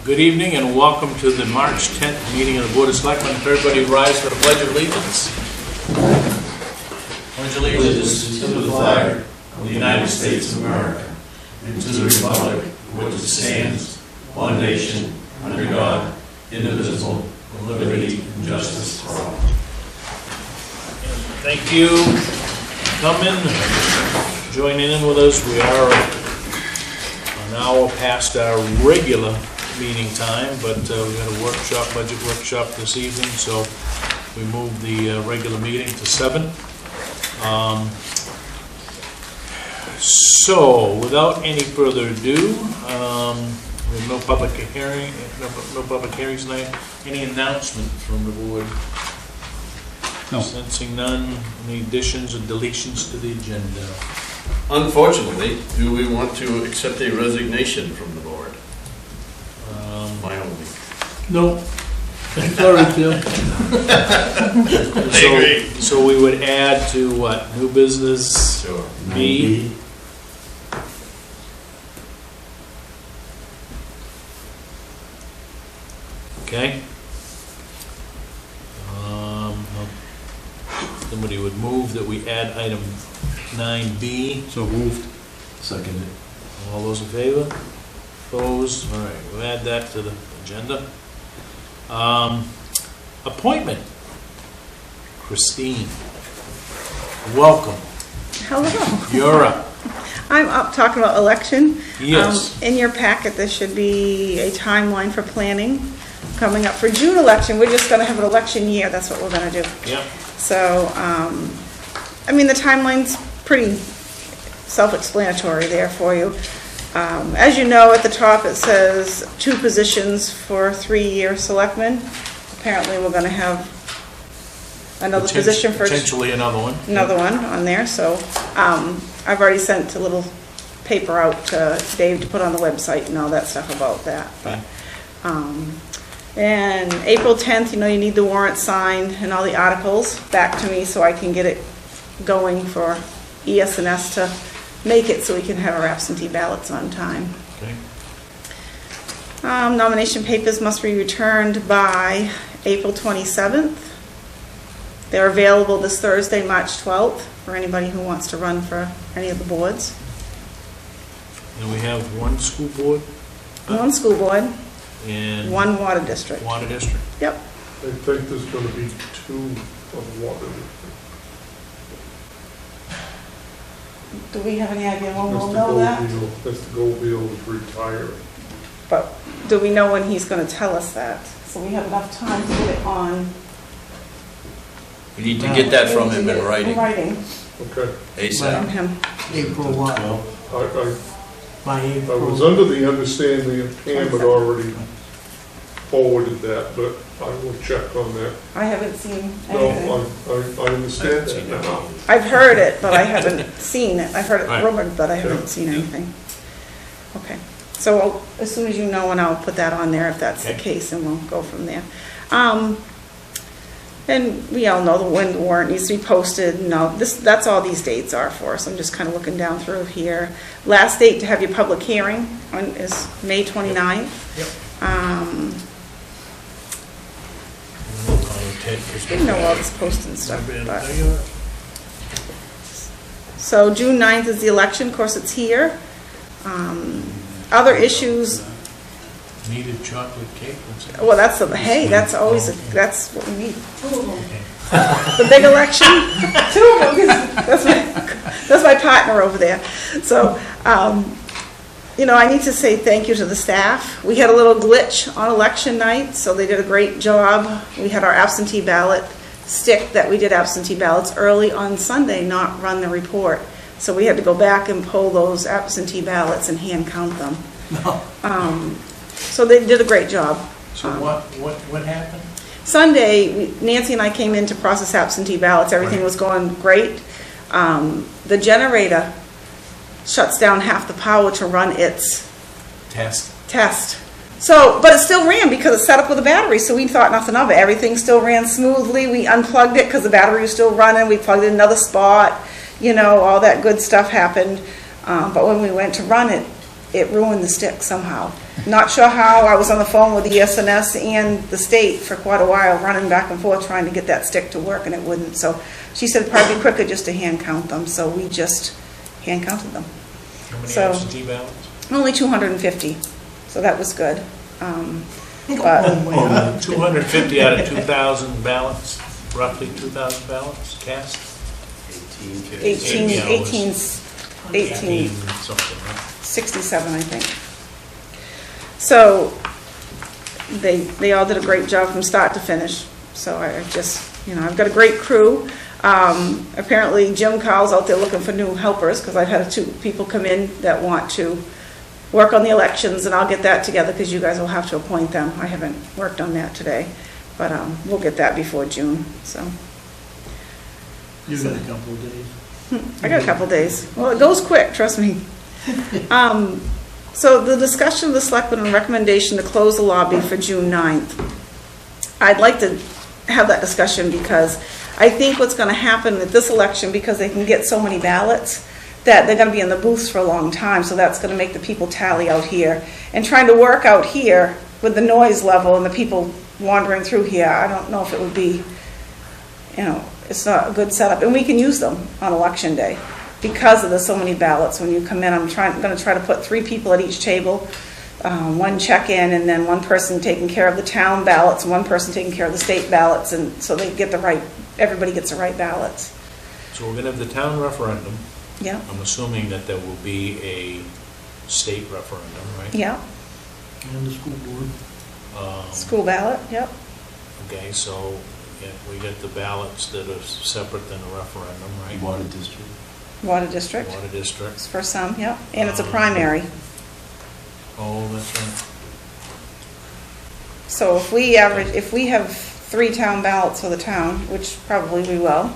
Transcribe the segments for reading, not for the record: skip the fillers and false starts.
Good evening and welcome to the March 10th meeting of the Board of Selectmen. If everybody rise for the Pledge of Allegiance. Pledge allegiance to the flag of the United States of America and to the republic for which it stands, one nation, under God, indivisible, with liberty and justice for all. Thank you for coming, joining in with us. We are an hour past our regular meeting time, but we had a workshop, budget workshop this evening, so we moved the regular meeting to 7. So, without any further ado, we have no public hearing, no public hearings tonight. Any announcement from the board? No. Sensing none. Any additions or deletions to the agenda? Unfortunately, do we want to accept a resignation from the board? My only. No. Sorry, Phil. I agree. So we would add to what? New business? Sure. B? Okay. Somebody would move that we add item 9B. So moved. Seconded. All those in favor? Opposed? All right, we'll add that to the agenda. Appointment. Christine. Welcome. Hello. You're up. I'm up talking about election. Yes. In your packet, there should be a timeline for planning coming up for June election. We're just going to have an election year. That's what we're going to do. Yep. So, I mean, the timeline's pretty self-explanatory there for you. As you know, at the top it says 2 positions for 3-year selectmen. Apparently, we're going to have another position for potentially another one. Another one on there. So, I've already sent a little paper out to Dave to put on the website and all that stuff about that. But, and April 10th, you know, you need the warrant signed and all the articles back to me so I can get it going for ES&S to make it so we can have our absentee ballots on time. Okay. Nomination papers must be returned by April 27th. They're available this Thursday, March 12th, for anybody who wants to run for any of the boards. And we have one school board. One school board, And one water district. Water district. Yep. I think there's going to be 2 on water. Do we have any idea when we'll know that? Mr. Goldfield is retiring. But do we know when he's going to tell us that? So we have enough time to get it on. We need to get that from him in In writing. writing Okay. from ASAP. him. April what? By I April. was under the understanding that Pam had already forwarded that, but I will check on that. I haven't seen anything. No, I understand that now. I've heard it, but I haven't seen it. I've heard it Right. rumored, but I haven't seen anything. Okay. So as soon as you know, and I'll put that on there if that's the Okay. case, and we'll go from there. And we all know when the warrant needs to be posted. No, that's all these dates are for. So I'm just kind of looking down through here. Last date to have your public hearing is May 29th. Yep. You know all this posting stuff. But. So June 9th is the election. Of course, it's here. Other issues. Needed chocolate cake. What's that? Well, that's always that's what we need. The big election. 2 of them. That's my partner over there. So, you know, I need to say thank you to the staff. We had a little glitch on election night, so they did a great job. We had our absentee ballot stick that we did absentee ballots early on Sunday, not run the report. So we had to go back and pull those absentee ballots and hand count them. So they did a great job. So what happened? Sunday, Nancy and I came in to process absentee ballots. Everything was going great. The generator shuts down half the power to run its test. So, but it still ran because it's set up with a battery, so we thought nothing of it. Everything still ran smoothly. We unplugged it because the battery was still running. We plugged it in another spot. You know, all that good stuff happened. But when we went to run it, it ruined the stick somehow. Not sure how. I was on the phone with the ES&S and the state for quite a while, running back and forth trying to get that stick to work, and it wouldn't. So she said it'd probably be quicker just to hand count them, so we just hand counted them. How many So- absentee ballots? Only 250, so that was good. But Oh, 250 out of 2,000 ballots, roughly 2,000 ballots cast? 18, Yeah, it was 18, something, right? 67, I think. So they all did a great job from start to finish. So I just, I've got a great crew. Apparently Jim Carl's out there looking for new helpers, because I've had 2 people come in that want to work on the elections, and I'll get that together because you guys will have to appoint them. I haven't worked on that today, but we'll get that before June, so. You got a couple of days. I got a couple days. Well, it goes quick, trust me. So the discussion of the selectmen and recommendation to close the lobby for June 9th. I'd like to have that discussion because I think what's going to happen at this election, because they can get so many ballots, that they're going to be in the booths for a long time, so that's going to make the people tally out here. And trying to work out here with the noise level and the people wandering through here, I don't know if it would be, it's not a good setup. And we can use them on election day because of there's so many ballots when you come in. I'm going to try to put 3 people at each table, 1 check-in, and then 1 person taking care of the town ballots and 1 person taking care of the state ballots, and so they get everybody gets the right ballots. So we're going to have the town referendum. Yeah. I'm assuming that there will be a state referendum, right? Yeah. And the school board. School ballot. Yep. Okay, so we get the ballots that are separate than a referendum, right? Water district. Water district. Water districts. For some. Yep. And it's a primary. Oh, that's right. So if we have 3 town ballots for the town, which probably we will.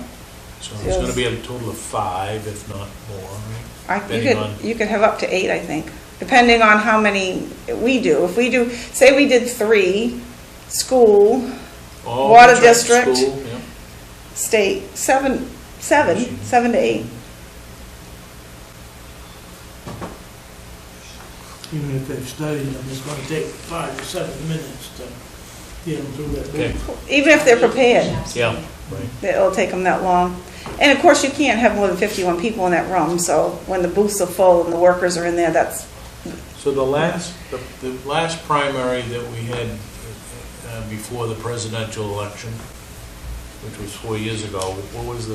So it's going to be a total of 5, if not more, right? You could have up to 8, I think, depending on how many we do. If we do, say we did 3, school, Oh, Water that's right, district. school, yeah. state, 7 to 8. Even if they've studied them, it's gonna take 5 or 7 minutes to get them through that Okay. booth. Even if they're prepared, Yeah, right. it'll take them that long. And of course, you can't have more than 51 people in that room, so when the booths are full and the workers are in there, that's, So the last primary that we had before the presidential election, which was 4 years ago, what was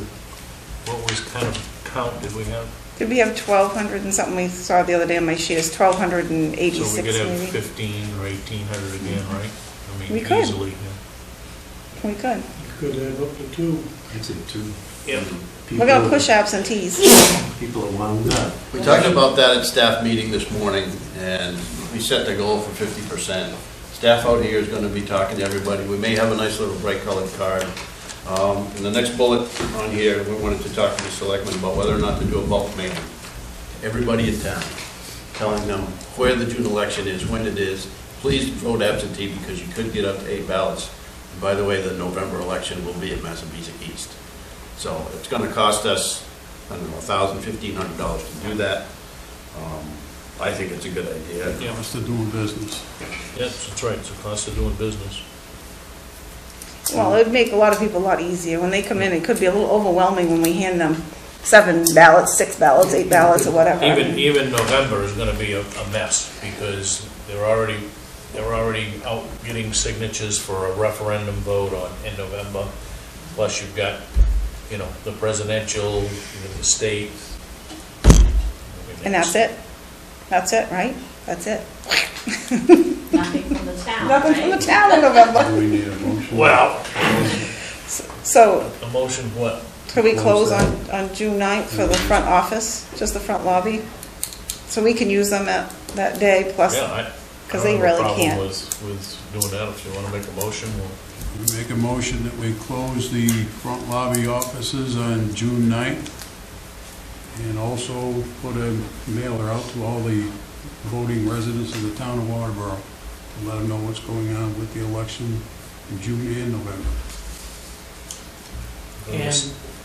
kind of count did we have? did we have 1,200 and something we saw the other day on my sheet, is 1,286 So we could have maybe? 15 or 1,800 again, right? I mean, We could. easily. Yeah. We could. You could have up to 2. I'd say 2. Yep. We're gonna push absentees. People are wound up. We talked about that at staff meeting this morning, and we set the goal for 50%. Staff out here is going to be talking to everybody. We may have a nice little bright colored card. And the next bullet on here, we wanted to talk to the selectmen about whether or not to do a bulk mailing. Everybody in town, telling them where the June election is, when it is. Please vote absentee because you could get up to 8 ballots. And by the way, the November election will be at Massabesic East. So it's going to cost us, I don't know, $1,000, $1,500 to do that. I think it's a good idea. Yeah. Cost of doing business. Yes, that's right, it's a cost of doing business. Well, it'd make a lot of people a lot easier. When they come in, it could be a little overwhelming when we hand them 7 ballots, 6 ballots, 8 ballots, or whatever. Even November is going to be a mess because they're already out getting signatures for a referendum vote in November. Plus you've got, the presidential, the state. And that's it. That's it, right? That's it. Nothing from the town, Nothing from the right? town in November. Do we need a motion? Well, So, a motion what? could we close on June 9th for the front office, just the front lobby? So we can use them at that day, plus, Yeah, because they really I can't. don't have a problem with doing that. If you want to make a motion, We make a motion that we close the front lobby offices on June 9th and also put a mailer out to all the voting residents of the town of Waterboro to let them know what's going on with the election in June and November.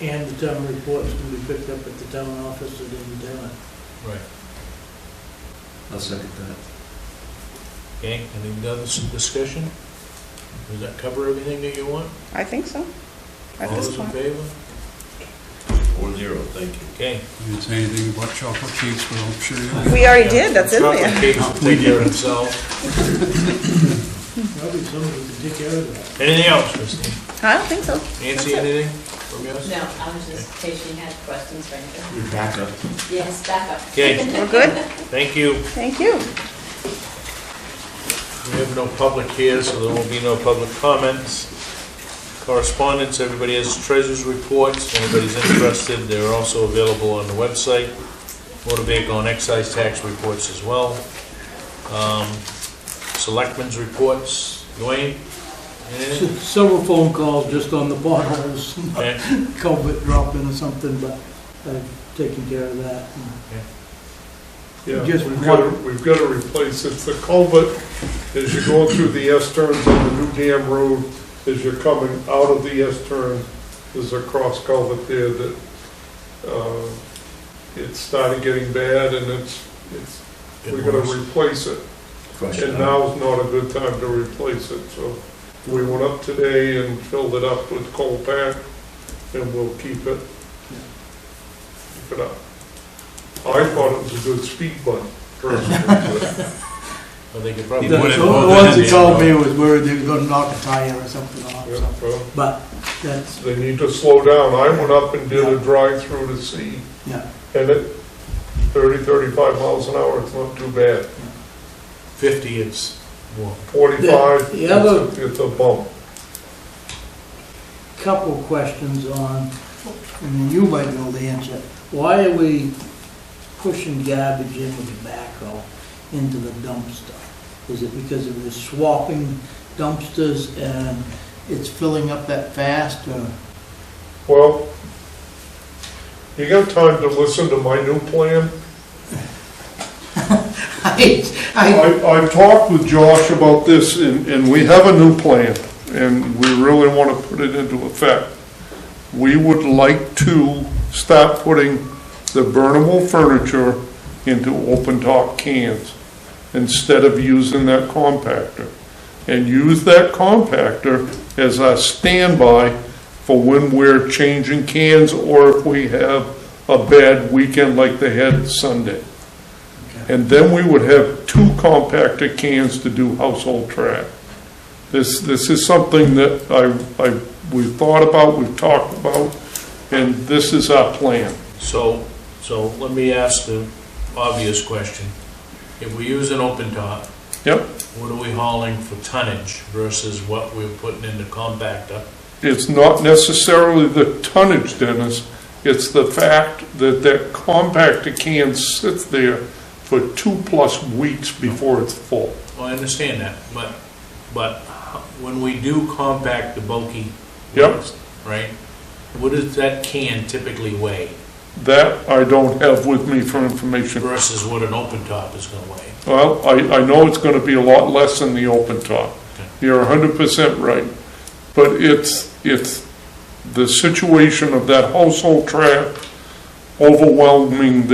And the town reports can be picked up at the town office at any time. right. I'll second that. Okay, any other discussion? Does that cover everything that you want? I think so, at All this those in point. favor? 4-0, thank you. Okay. You didn't say anything about chocolate cakes, but I'm sure you. We already did, that's in Chocolate there. cakes will take care of themselves. Probably somebody can take care of that. Anything else, Christine? I don't think so. Nancy, anything from yours? No, I was just, in case you had questions for anything. Your backup. Yes, back up. Okay, We're good? thank you. Thank you. We have no public here, so there will be no public comments. Correspondence, everybody has treasurer's reports. If anybody's interested, they're also available on the website. Motor vehicle and excise tax reports as well. Selectmen's reports. Dwayne? Anything? Several phone calls just on the potholes, Okay. culvert dropping or something, but I've taken care of that. Yeah, Just we've got to replace it. The culvert, as you're going through the S-turns on the new dam road, as you're coming out of the S-turn, there's a cross culvert there that, it started getting bad and we gotta replace it. And now's not a good time to replace it, so we went up today and filled it up with coal pack and we'll keep it up. I thought it was a good speed bump, personally, but Well, they could probably. The put it ones in that there. told me was worried they were gonna knock a tire or something off, yeah, so, well, but that's, they need to slow down. I went up and did a drive-through to see, yeah. and at 30, 35 miles an hour, it's not too bad. 50, it's more. 45, The other- it's a bump. Couple questions on, and you might know the answer. Why are we pushing garbage in with the backhoe into the dumpster? Is it because of the swapping dumpsters and it's filling up that fast, or? Well, you got time to listen to my new plan? I've talked with Josh about this, and we have a new plan, and we really want to put it into effect. We would like to start putting the burnable furniture into open-top cans instead of using that compactor. And use that compactor as a standby for when we're changing cans or if we have a bad weekend like they had Sunday. And then we would have 2 compactor cans to do household trash. This is something that we've thought about, we've talked about, and this is our plan. So let me ask the obvious question. If we use an open top, Yep, what are we hauling for tonnage versus what we're putting in the compactor? it's not necessarily the tonnage, Dennis, it's the fact that that compactor can sit there for 2+ weeks before it's full. Well, I understand that, but when we do compact the bulky Yep. waste, right? What does that can typically weigh That I don't have with me for information. versus what an open top is gonna weigh? Well, I know it's gonna be a lot less than the open top. Okay. You're 100% right. But it's the situation of that household trash overwhelming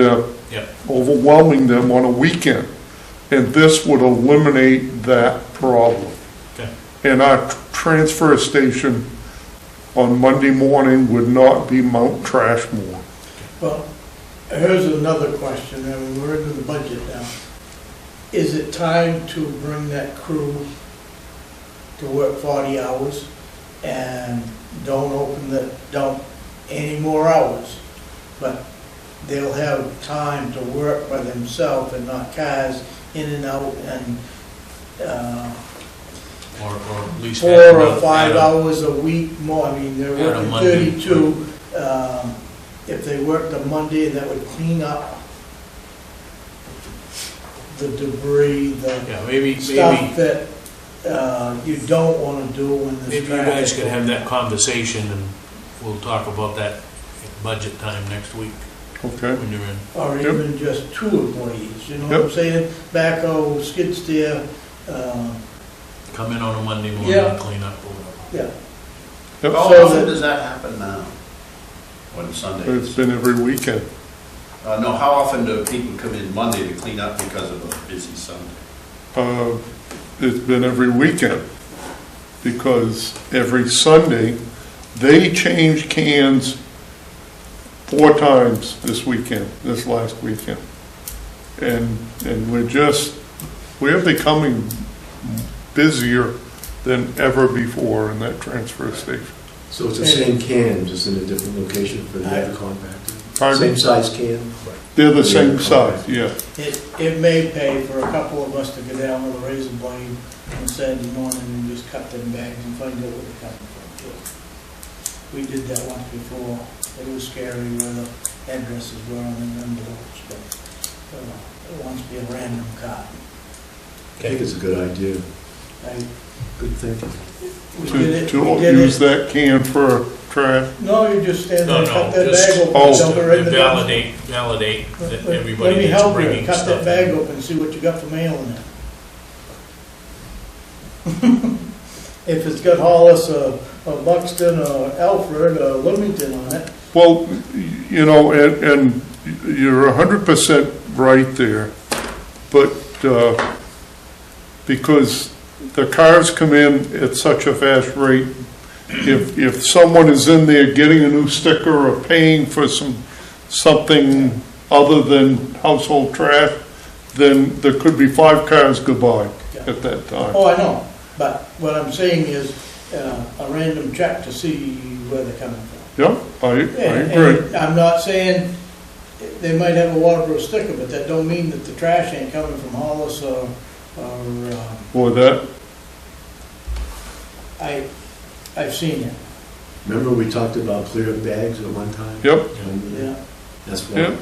them on a weekend. And this would eliminate that problem. Okay. And our transfer station on Monday morning would not be Mount Trashmore. Well, here's another question, I mean, we're into the budget now. Is it time to bring that crew to work 40 hours and don't open the dump any more hours? But they'll have time to work by themselves and not cars in and out and, Or at least 4 add or another- 5 add a- hours a week more, I mean, they're Add a working Monday. 32. If they worked a Monday, that would clean up the debris, the Yeah, maybe stuff that you don't want to do when there's maybe you traffic. guys could have that conversation and we'll talk about that at budget time next week Okay? when you're in. Or Yep. even just 2 employees, you know what I'm Yep. saying? Backhoe, skid steer, Come in on a Monday morning Yeah. and clean up or whatever. yeah. Yep. How So often that- does that happen now? When Sunday It's is? been every weekend. No, how often do people come in Monday to clean up because of a busy Sunday? It's been every weekend, because every Sunday, they change cans 4 times this last weekend. And we're becoming busier than ever before in that transfer station. So it's the same can, just in a different location for the other compactor? Pardon? Same size can? They're the same size, yeah. It may pay for a couple of us to go down with a razor blade on Saturday morning and just cut them bags and find out where they're coming from, too. We did that once before. It was scary where the addresses were on the envelopes, but it wants to be a random cut. I think it's a good idea. Good thinking. To use that can for trash. No, you just stand there, No, cut that just bag open, oh, dump it right in the dumpster. validate that Let everybody me is help you, bringing cut stuff that bag in. open, see what you got for mail in it. If it's got Hollis, Buxton, Alfred, Wilmington on it. Well, you know, and you're 100% right there, but because the cars come in at such a fast rate, if someone is in there getting a new sticker or paying for something other than household trash, then there could be 5 cars go by at that time. Oh, I know, but what I'm saying is a random check to see where they're coming from. Yeah, I And agree. I'm not saying they might have a Waterboro sticker, but that don't mean that the trash ain't coming from Hollis or Boy, that, I've seen it. Remember we talked about clear bags at one time? yep, Yeah. That's why. yep.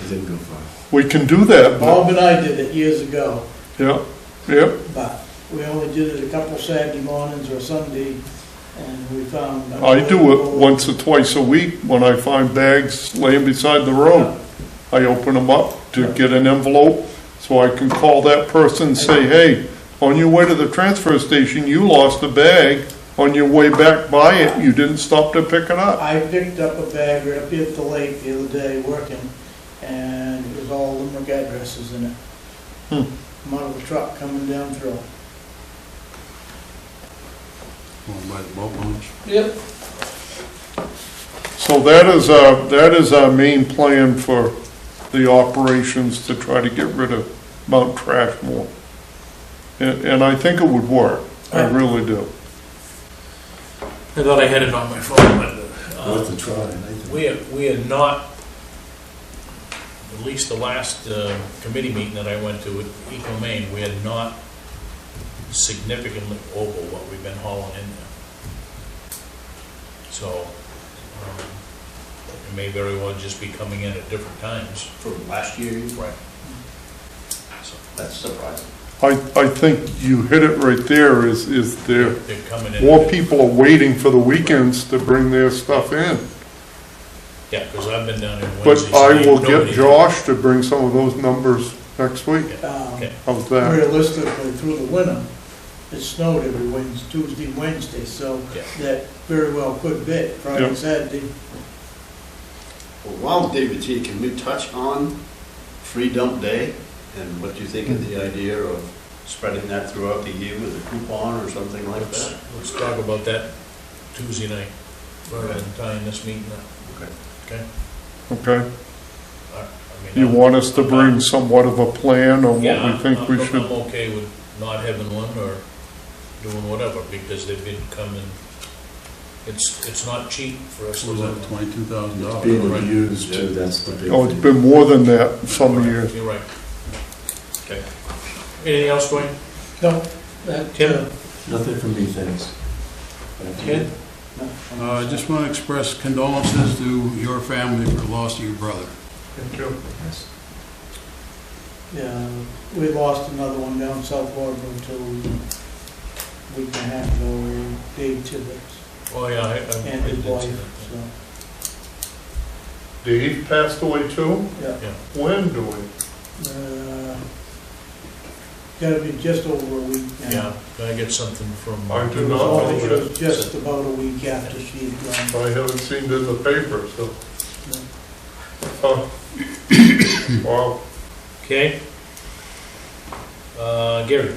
It didn't go far. We can do that, but, Bob and I did it years ago, yeah, yep. but we only did it a couple Saturday mornings or Sunday, and we found. I do it once or twice a week when I find bags laying beside the road. I open them up to get an envelope, so I can call that person and say, hey, on your way to the transfer station, you lost a bag. On your way back by it, you didn't stop to pick it up. I picked up a bag right up here at the lake the other day working, and it was all Limerick addresses in it. I'm out of the truck coming down through. Going by the boat launch. Yep. So that is our main plan for the operations, to try to get rid of Mount Trashmore. And I think it would work. I really do. I thought I had it on my phone, but Worth a try, I think. we are not, at least the last committee meeting that I went to at Eco Maine, we are not significantly over what we've been hauling in there. So, it may very well just be coming in at different times. For last year, Right. So, that's surprising. I think you hit it right there, is there, they're coming in. more people are waiting for the weekends to bring their stuff in. Yeah, because I've been down there But Wednesday. I will nobody- get Josh to bring some of those numbers next week. Okay. How's that? Realistically, through the winter, it snowed every Wednesday, Tuesday, Wednesday, so Yeah. that very well could be Friday, Yep. Saturday. Well, while David's here, can we touch on free dump day? And what do you think of the idea of spreading that throughout the year with a coupon or something like that? Let's talk about that Tuesday night, rather than tying this meeting up. Okay. Okay? Okay. I mean, You want us to bring somewhat of a plan on Yeah, what we think we I'm should? okay with not having one or doing whatever, because they've been coming, it's not cheap for us to Was that live. $22,000? Being Right. abused too, that's the big Oh, it's thing. been more than that some years. You're right. Okay. Anything else, Dwayne? No, that, Tim? Nothing from me, thanks. Ken? I just want to express condolences to your family for the loss of your brother. Thank you. yeah, we lost another one down South Waterboro until a week and a half ago, Dave Tibbetts, Oh, yeah, I and his did see wife, that. so, Dave passed away too? yeah. When do we? Gotta be just over a week now. Yeah, can I get something from? I do It not was know it that. was just about a week after she had gone. I haven't seen it in the paper, so. Wow. Okay. Gary?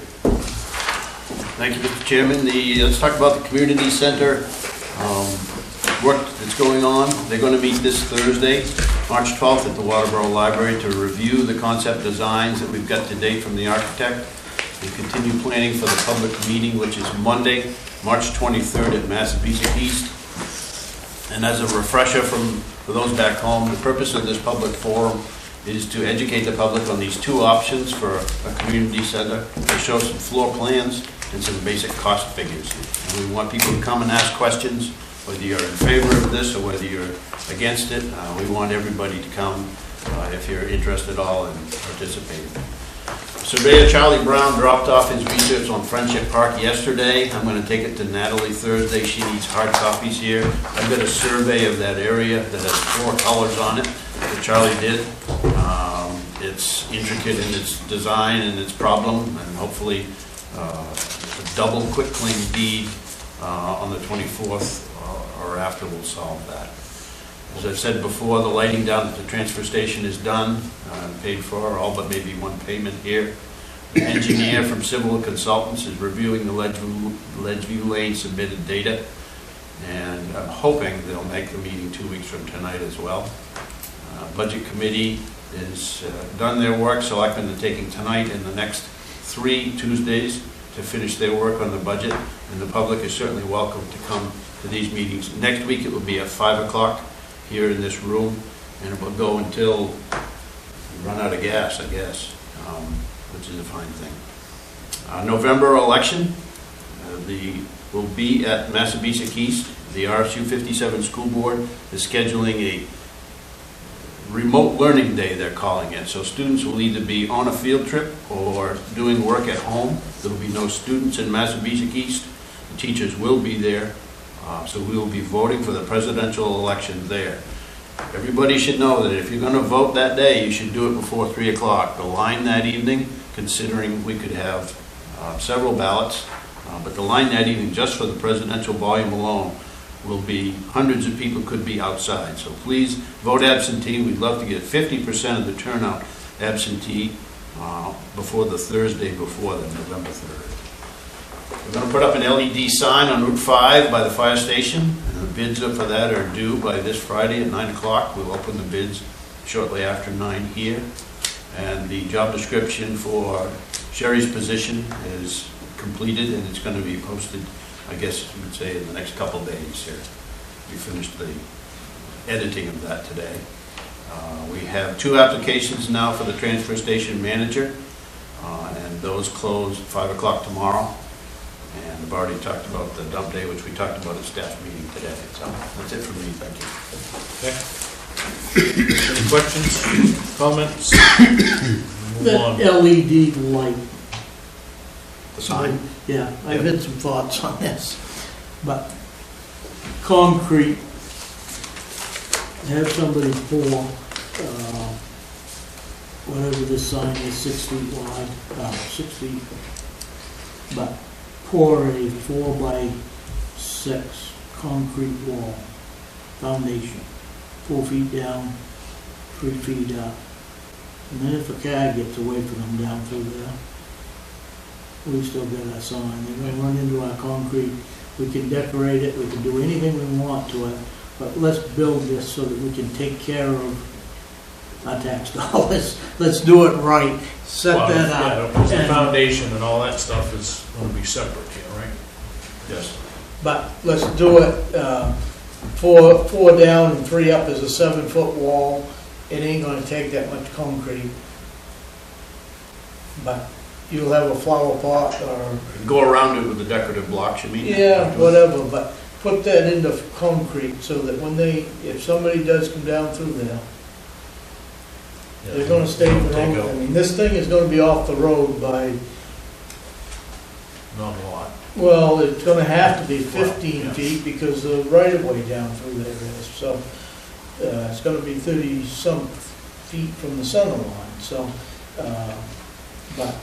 Thank you, Mr. Chairman. Let's talk about the community center work that's going on. They're going to meet this Thursday, March 12th at the Waterboro Library to review the concept designs that we've got to date from the architect and continue planning for the public meeting, which is Monday, March 23rd at Massabesic East. And as a refresher for those back home, the purpose of this public forum is to educate the public on these two options for a community center, to show some floor plans and some basic cost figures. And we want people to come and ask questions, whether you're in favor of this or whether you're against it. We want everybody to come if you're interested at all and participate. Surveyor Charlie Brown dropped off his research on Friendship Park yesterday. I'm going to take it to Natalie Thursday. She needs hard copies here. I've got a survey of that area that has 4 colors on it that Charlie did. It's intricate in its design and its problem, and hopefully a double quitclaim deed on the 24th or after will solve that. As I've said before, the lighting down at the transfer station is done, paid for, all but maybe one payment here. The engineer from Civil Consultants is reviewing the Ledgeview Lane submitted data, and I'm hoping they'll make the meeting 2 weeks from tonight as well. Budget Committee is done their work. Selectmen are taking tonight and the next 3 Tuesdays to finish their work on the budget, and the public is certainly welcome to come to these meetings. Next week it will be at 5 o'clock here in this room, and it will go until we run out of gas, I guess, which is a fine thing. November election will be at Massabesic East. The RSU 57 School Board is scheduling a remote learning day, they're calling it. So students will either be on a field trip or doing work at home. There will be no students in Massabesic East. The teachers will be there. So we will be voting for the presidential election there. Everybody should know that if you're going to vote that day, you should do it before 3 o'clock. The line that evening, considering we could have several ballots, but the line that evening, just for the presidential volume alone, will be hundreds of people could be outside. So please vote absentee. We'd love to get 50% of the turnout absentee before the Thursday before the November 3rd. We're going to put up an LED sign on Route 5 by the fire station, and the bids for that are due by this Friday at 9 o'clock. We'll open the bids shortly after 9 here. And the job description for Sherry's position is completed, and it's going to be posted, I guess you would say, in the next couple days here. We finished the editing of that today. We have 2 applications now for the transfer station manager, and those close at 5 o'clock tomorrow. And I've already talked about the dump day, which we talked about at staff meeting today. So that's it from me. Thank you. Okay. Any questions, comments? Move That on. LED light. The sign? Yeah, I've had some thoughts on this, but concrete, have somebody pour, whatever this sign is, 6 feet wide, 6 feet, but pour a 4x6 concrete wall, foundation, 4 feet down, 3 feet up. And then if a car gets away from them down through there, we still got our sign. They're gonna run into our concrete. We can decorate it, we can do anything we want to it, but let's build this so that we can take care of our tax dollars. Let's do it right. Set Well, that yeah, up. because the And- foundation and all that stuff is going to be separate here, right? Yes. But let's do it, 4 down and 3 up is a 7-foot wall. It ain't gonna take that much concrete. But you'll have a flower pot or, Go around it with the decorative blocks, you mean? yeah, whatever, but put that into concrete so that when if somebody does come down through there, they're gonna stay for Take long. out I mean, this thing is gonna be off the road by, Not a lot. well, it's gonna have to be 15 yeah. feet because the right of way down through there is, so, it's gonna be 30-some feet from the center line, so, but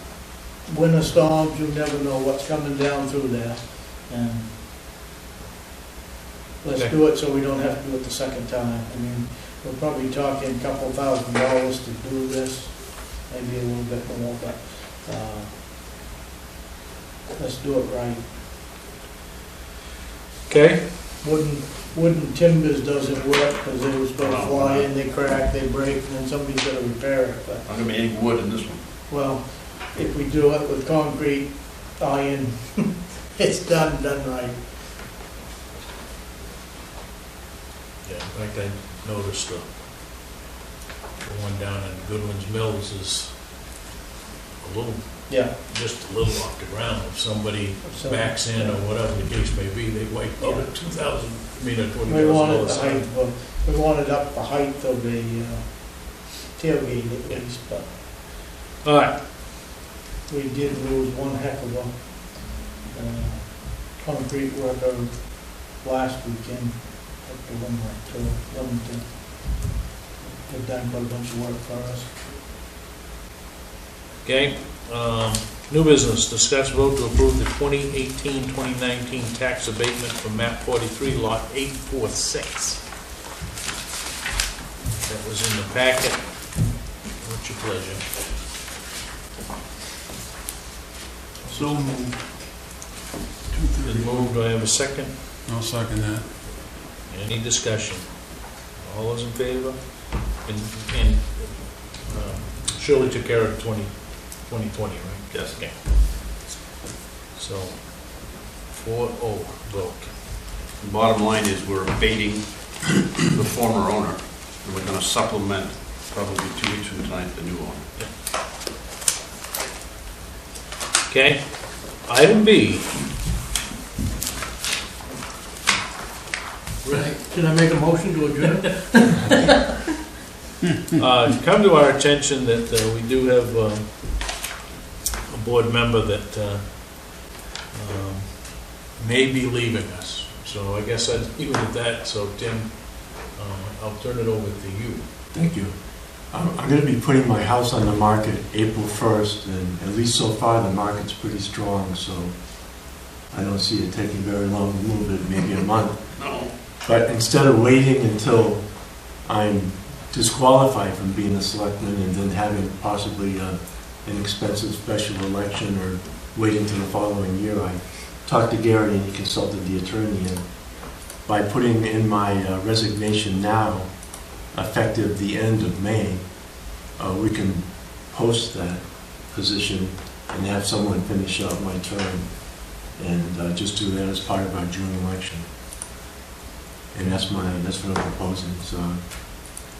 winter storms, you never know what's coming down through there, and let's Okay. do it so we don't have to do it the second time. I mean, we're probably talking a couple $1,000 to do this, maybe a little bit more, but, let's do it right. Okay, Wooden timbers doesn't work, because they were supposed to fly in, they crack, they break, and then somebody's gotta repair it, but, I'm gonna be any wood in this one. well, if we do it with concrete, iron, it's done right. yeah, in fact, I noticed the one down in Goodwin's Mills is a little, Yeah. just a little off the ground. If somebody So- backs in or whatever the case may be, they wipe out a $2,000, I mean, a We wanted $20,000 the sign. height, well, we wanted up the height of the tailgate at least, but All right, we did lose one heck of a concrete worker last weekend up to Wilmington. They've done quite a bunch of work for us. okay. New business, discuss vote to approve the 2018-2019 tax abatement from map 43, lot 846. That was in the packet. What's your pleasure? So moved. Been moved, do I have a second? I'll second that. Any discussion? All those in favor? And Shirley took care of 2020, right? Yes. Okay. So, 4-0 vote. The bottom line is we're abating the former owner, and we're gonna supplement, probably 2 weeks from tonight, the new owner. Okay, item B. Can I make a motion to adjourn? It's come to our attention that we do have a board member that may be leaving us. So I guess I'd leave it at that. So Tim, I'll turn it over to you. Thank you. I'm going to be putting my house on the market April 1st, and at least so far the market's pretty strong, so I don't see it taking very long to move it, maybe a month. No. But instead of waiting until I'm disqualified from being a selectman and then having possibly an expensive special election or waiting till the following year, I talked to Gary and he consulted the attorney, and by putting in my resignation now, effective the end of May, we can post that position and have someone finish out my term, and just do that as part of our June election. And that's what I'm proposing. So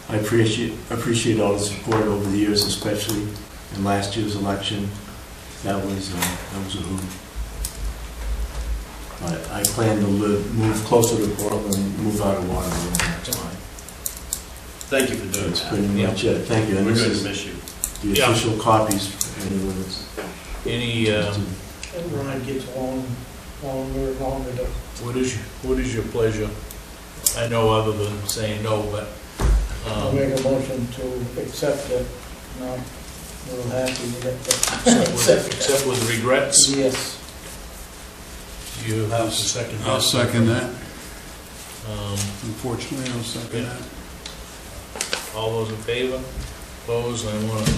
I appreciate all the support over the years, especially in last year's election. That was a hoot. But I plan to move closer to Portland, move out of Waterboro. That's fine. Thank you for doing That's that. pretty much it. Thank you. And We're this going to is miss you. the Yeah. official copies for anyone that's Any, interested. And Ron gets longer to. what is your pleasure? I know other than saying no, but I'll make a motion to accept it. No, we're happy with it. except with regrets, Yes. you have to second that. I'll second that. Um, Unfortunately, I'll second that. All those in favor? Opposed? I want to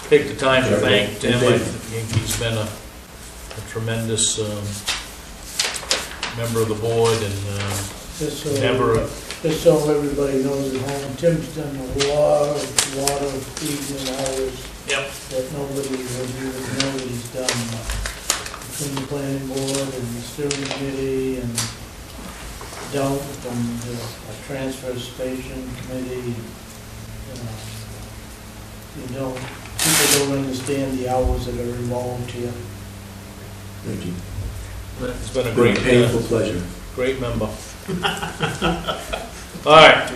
take the time to thank Tim. I think he's been a tremendous member of the board and Just never, just so everybody knows at home, Tim's done a lot of evening hours yep, that nobody would even know that he's done. Between the planning board and the steering committee and dump and the transfer station committee. People don't understand the hours that are involved here. Thank you. it's been a It's been a great, painful pleasure. great member. All right,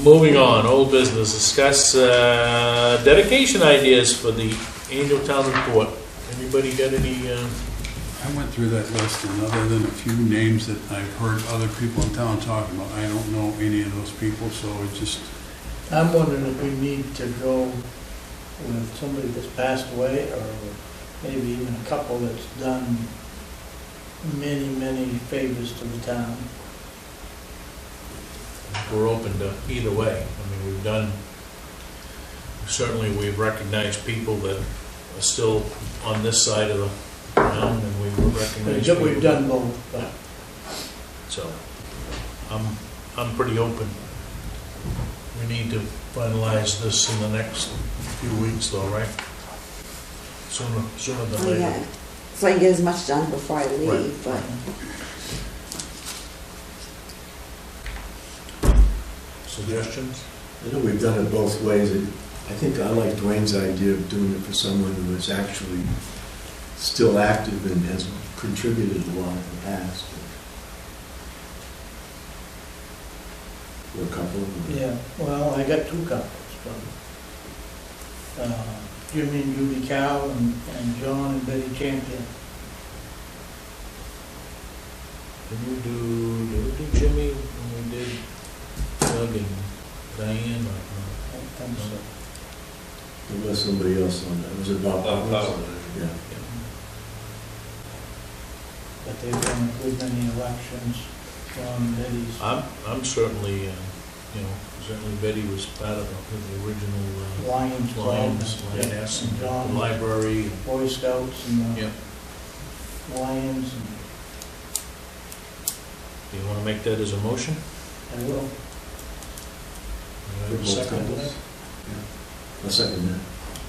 moving on, old business, discuss dedication ideas for the annual town report. Anybody got any, I went through that list, and other than a few names that I've heard other people in town talking about, I don't know any of those people, so it just, I'm wondering if we need to go with somebody that's passed away, or maybe even a couple that's done many, many favors to the town. we're open to either way. I mean, certainly we've recognized people that are still on this side of the ground, and we recognize people. We've done both, but So, I'm pretty open. We need to finalize this in the next few weeks though, right? Sooner than Oh, later. yeah. So I can get as much done before I leave, Right. but Suggestions? I know we've done it both ways. I think I like Dwayne's idea of doing it for someone who is actually still active and has contributed a lot in the past. Or a couple of them. yeah, well, I got two couples, but Jimmy and Judy Cow and John and Betty Champion. Did we do Jimmy when we did Doug and Diane? There was somebody else on that. Was it Bob? Yeah. But they've done a good many elections, John and Betty's. I'm certainly, certainly Betty was part of the original Lions Club. Lioness, And and John. the library. Boy Scouts and Yep. Lions, and Do you want to make that as a motion? I will. Do I have a For both second to couples? that? I'll second that.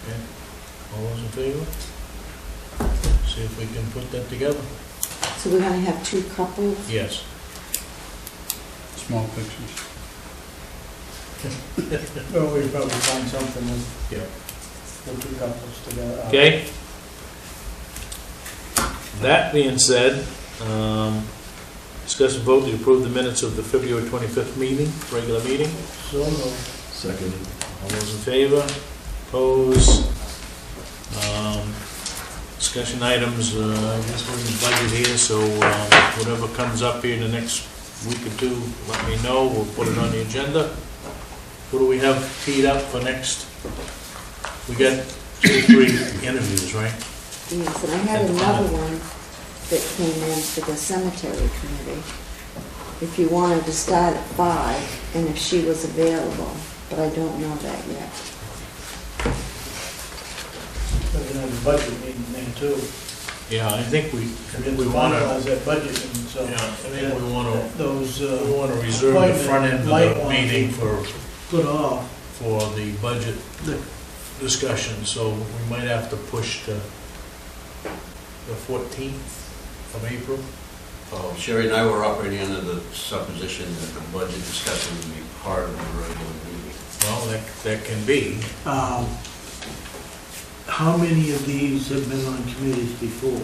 Okay. All those in favor? See if we can put that together. so we're gonna have two couples. Yes. Small pictures. Well, we'll probably find something with Yeah. the two couples together. Okay. That being said, discuss and vote to approve the minutes of the February 25th meeting, regular meeting. So moved. Second. All those in favor? Opposed? Discussion items, I guess we're in the budget here, so whatever comes up here in the next week or two, let me know, we'll put it on the agenda. What do we have teed up for next? We got 2 or 3 interviews, right? Yes, and I had another one that came in for the cemetery committee. If you wanted to start at 5, and if she was available, but I don't know that yet. We're gonna have a budget meeting there too. Yeah, I think we want to, finalize that budget meeting, so. yeah, I think we want to, Those, we want to reserve the front end of Might the want to meeting be for put off. the budget discussion, so we might have to push to the 14th of April. Oh, Sherry and I were operating under the supposition that the budget discussion would be part of the regular meeting. Well, that can be. How many of these have been on committees before?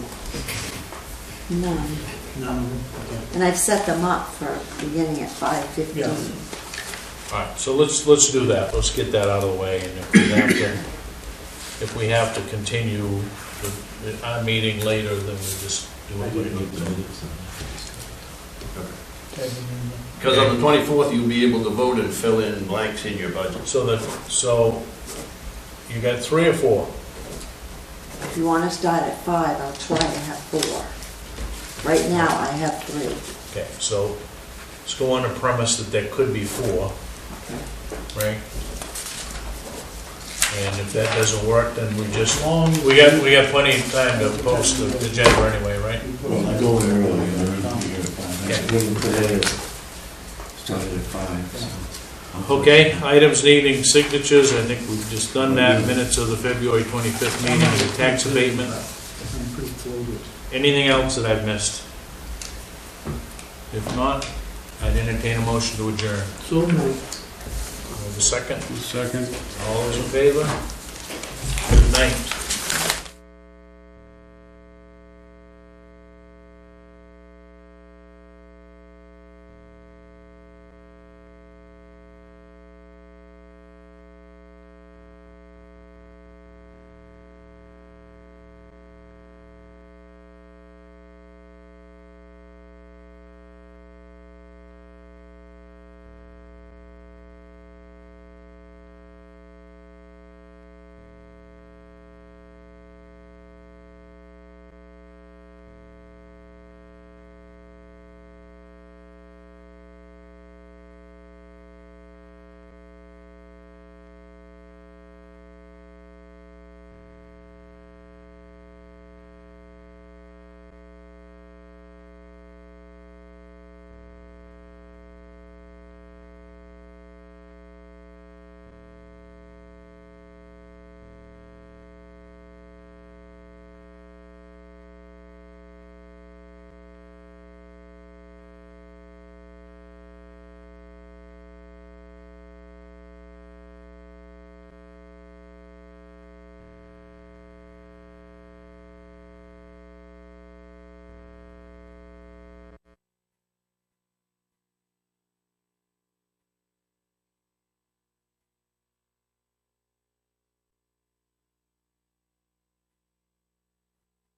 None. None of them? And I've set them up for beginning at 5:15. Yeah. All right, so let's do that. Let's get that out of the way, and if we have to continue our meeting later, then we just do it later. Because on the 24th, you'll be able to vote and fill in blanks in your budget. So you got 3 or 4? If you want to start at 5, I'll try to have 4. Right now, I have 3. Okay, so let's go on the premise that there could be 4, right? And if that doesn't work, then we just, we got plenty of time to post the agenda anyway, right? Well, I go in early. I need to be here at 5. Yeah. Even today, it started at 5. So. Okay, items needing signatures, I think we've just done that. Minutes of the February 25th meeting, the tax abatement. Anything else that I've missed? If not, I'd entertain a motion to adjourn. So moved. A second? Second. All those in favor? Good night.